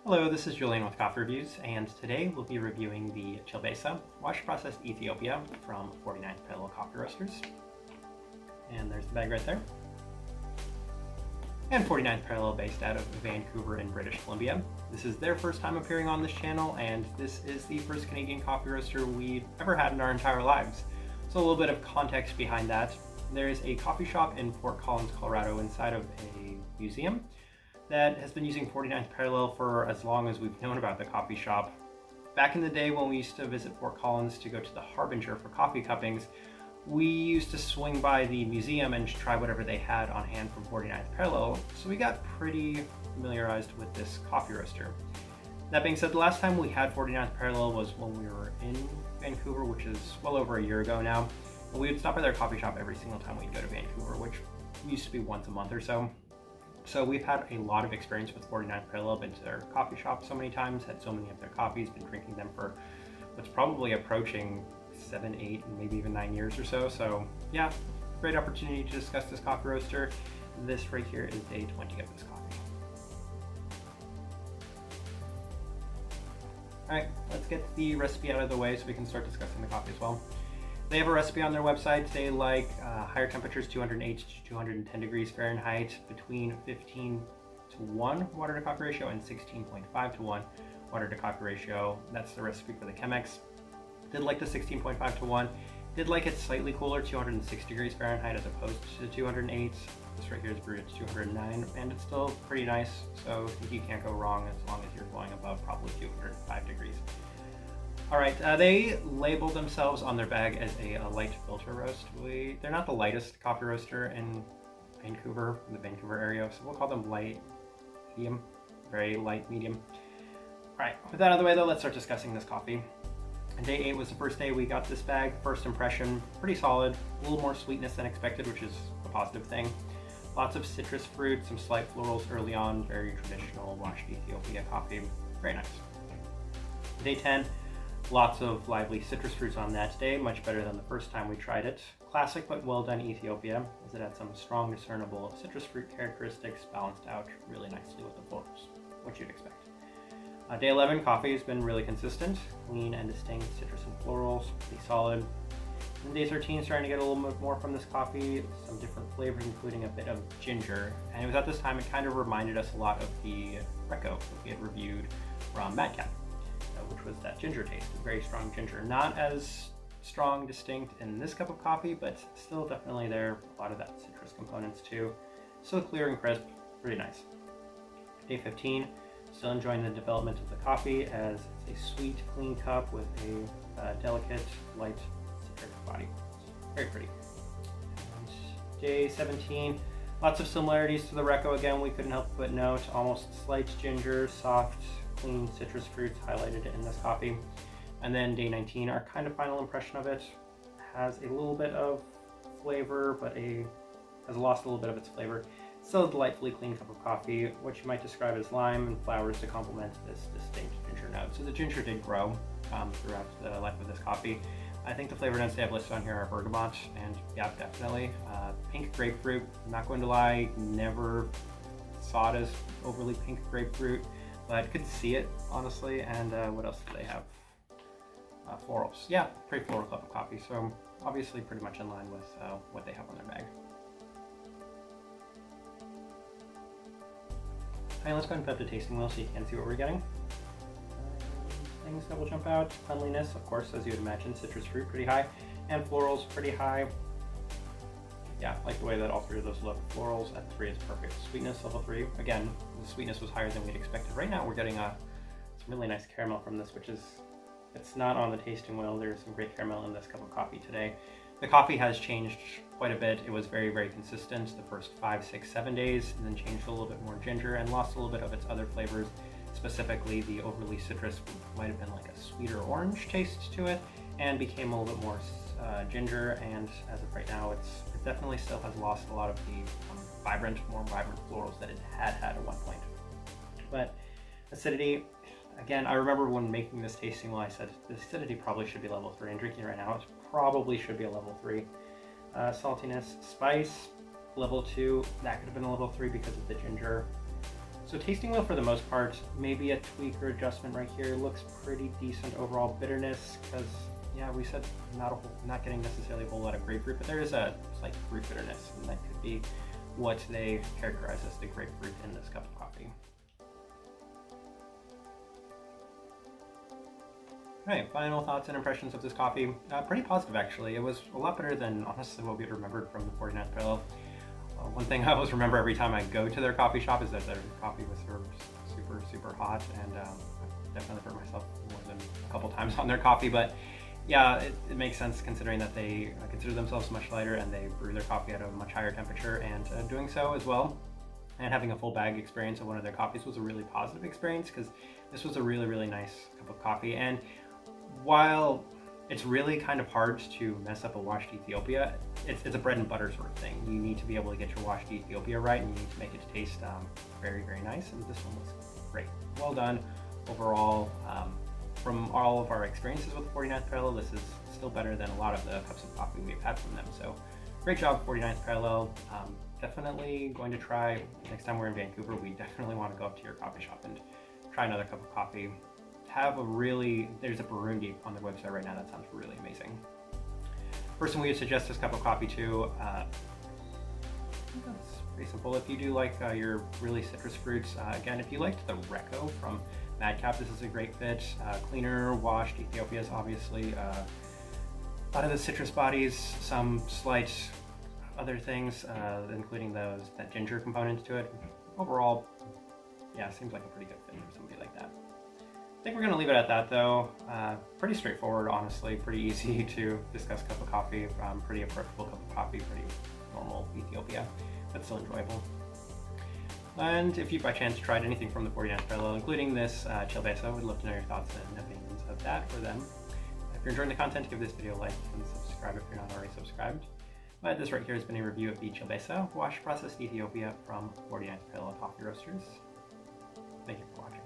Hello, this is Julian with Coffee Reviews, and today we'll be reviewing the Chelbesa wash processed Ethiopia from 49th Parallel Coffee Roasters. And there's the bag right there. And 49th Parallel, based out of Vancouver in British Columbia. This is their first time appearing on this channel, and this is the first Canadian coffee roaster we've ever had in our entire lives. So a little bit of context behind that. There's a coffee shop in Fort Collins, Colorado, inside of a museum that has been using 49th Parallel for as long as we've known about the coffee shop. Back in the day when we used to visit Fort Collins to go to the Harbinger for coffee cuppings, we used to swing by the museum and try whatever they had on hand from 49th Parallel, so we got pretty familiarized with this coffee roaster. That being said, the last time we had 49th Parallel was when we were in Vancouver, which is well over a year ago now. And we would stop at their coffee shop every single time we'd go to Vancouver, which used to be once a month or so. So we've had a lot of experience with 49th Parallel, been to their coffee shop so many times, had so many of their coffees, been drinking them for what's probably approaching 7, 8, and maybe even 9 years or so. So yeah, great opportunity to discuss this coffee roaster. This right here is day 20 of this coffee. All right, let's get the recipe out of the way so we can start discussing the coffee as well. They have a recipe on their website. They like higher temperatures, 208 to 210 degrees Fahrenheit, between 15 to 1 water to coffee ratio and 16.5 to 1 water to coffee ratio. That's the recipe for the Chemex. Did like the 16.5 to 1. Did like it slightly cooler, 206 degrees Fahrenheit as opposed to 208. This right here is brewed at 209, and it's still pretty nice. So I think you can't go wrong as long as you're going above probably 205 degrees. All right, they labeled themselves on their bag as a light filter roast. They're not the lightest coffee roaster in Vancouver, the Vancouver area, so we'll call them light, medium, very light, medium. All right, with that out of the way though, let's start discussing this coffee. Day 8 was the first day we got this bag. First impression, pretty solid, a little more sweetness than expected, which is a positive thing. Lots of citrus fruit, some slight florals early on, very traditional washed Ethiopia coffee, very nice. Day 10, lots of lively citrus fruits on that day, much better than the first time we tried it. Classic but well done Ethiopia, as it had some strong discernible citrus fruit characteristics balanced out really nicely with the florals, what you'd expect. Day 11, coffee has been really consistent, clean and distinct citrus and florals, pretty solid. And day 13, starting to get a little bit more from this coffee, some different flavors, including a bit of ginger. And it was at this time it kind of reminded us a lot of the Recco that we had reviewed from Madcap, which was that ginger taste, very strong ginger. Not as strong, distinct in this cup of coffee, but still definitely there. A lot of that citrus components too. Still clear and crisp, pretty nice. Day 15, still enjoying the development of the coffee as it's a sweet, clean cup with a delicate, light citric body. Very pretty. And day 17, lots of similarities to the Recco again. We couldn't help but note almost slight ginger, soft, clean citrus fruits highlighted in this coffee. And then day 19, our kind of final impression of it, has a little bit of flavor, but has lost a little bit of its flavor. Still a delightfully clean cup of coffee, what you might describe as lime and flowers to complement this distinct ginger note. So the ginger did grow throughout the life of this coffee. I think the flavor notes they have listed on here are bergamot, and yeah, definitely. Pink grapefruit, I'm not going to lie, never saw it as overly pink grapefruit, but could see it, honestly. And what else do they have? Florals. Yeah, pretty floral cup of coffee, so obviously pretty much in line with what they have on their bag. Okay, let's go ahead and put up the tasting wheel so you can see what we're getting. Things that will jump out, cleanliness, of course, as you would imagine, citrus fruit pretty high, and florals pretty high. Yeah, like the way that all three of those look. Florals at 3 is perfect. Sweetness, level 3. Again, the sweetness was higher than we'd expected. Right now we're getting some really nice caramel from this, which is, it's not on the tasting wheel. There's some great caramel in this cup of coffee today. The coffee has changed quite a bit. It was very, very consistent the first 5, 6, 7 days, and then changed a little bit more ginger and lost a little bit of its other flavors. Specifically, the overly citrus might have been like a sweeter orange taste to it, and became a little bit more ginger. And as of right now, it definitely still has lost a lot of the more vibrant florals that it had at one point. But acidity, again, I remember when making this tasting wheel, I said the acidity probably should be level 3, and drinking it right now, it probably should be a level 3. Saltiness, spice, level 2, that could have been a level 3 because of the ginger. So tasting wheel for the most part, maybe a tweak or adjustment right here. Looks pretty decent overall. Bitterness, because yeah, we said not getting necessarily a whole lot of grapefruit, but there is a slight fruit bitterness, and that could be what they characterize as the grapefruit in this cup of coffee. Alright, final thoughts and impressions of this coffee. Pretty positive actually. It was a lot better than honestly what we had remembered from the 49th Parallel. One thing I always remember every time I go to their coffee shop is that their coffee was served super hot, and I've definitely hurt myself more than a couple times on their coffee, but yeah, it makes sense considering that they consider themselves much lighter and they brew their coffee at a much higher temperature, and doing so as well and having a full bag experience of one of their coffees was a really positive experience, because this was a really nice cup of coffee. And while it's really kind of hard to mess up a washed Ethiopia, it's a bread and butter sort of thing. You need to be able to get your washed Ethiopia right, and you need to make it taste very nice, and this one was great. Well done overall. From all of our experiences with the 49th Parallel, this is still better than a lot of the cups of coffee we've had from them. So great job, 49th Parallel. Definitely going to try, next time we're in Vancouver, we definitely want to go up to your coffee shop and try another cup of coffee. There's a Burundi on their website right now that sounds really amazing. Person we would suggest this cup of coffee to, that's pretty simple. If you do like your really citrus fruits, again, if you liked the Recco from Madcap, this is a great fit. Cleaner, washed Ethiopias, obviously. A lot of the citrus bodies, some slight other things, including that ginger component to it. Overall, yeah, seems like a pretty good fit for somebody like that. I think we're going to leave it at that, though. Pretty straightforward, honestly. Pretty easy to discuss cup of coffee. Pretty approachable cup of coffee. Pretty normal Ethiopia, but still enjoyable. And if you by chance tried anything from the 49th Parallel, including this Chelbesa, we'd love to know your thoughts and opinions of that or them. If you're enjoying the content, give this video a like and subscribe if you're not already subscribed. But this right here has been a review of the Chelbesa wash processed Ethiopia from 49th Parallel Coffee Roasters. Thank you for watching.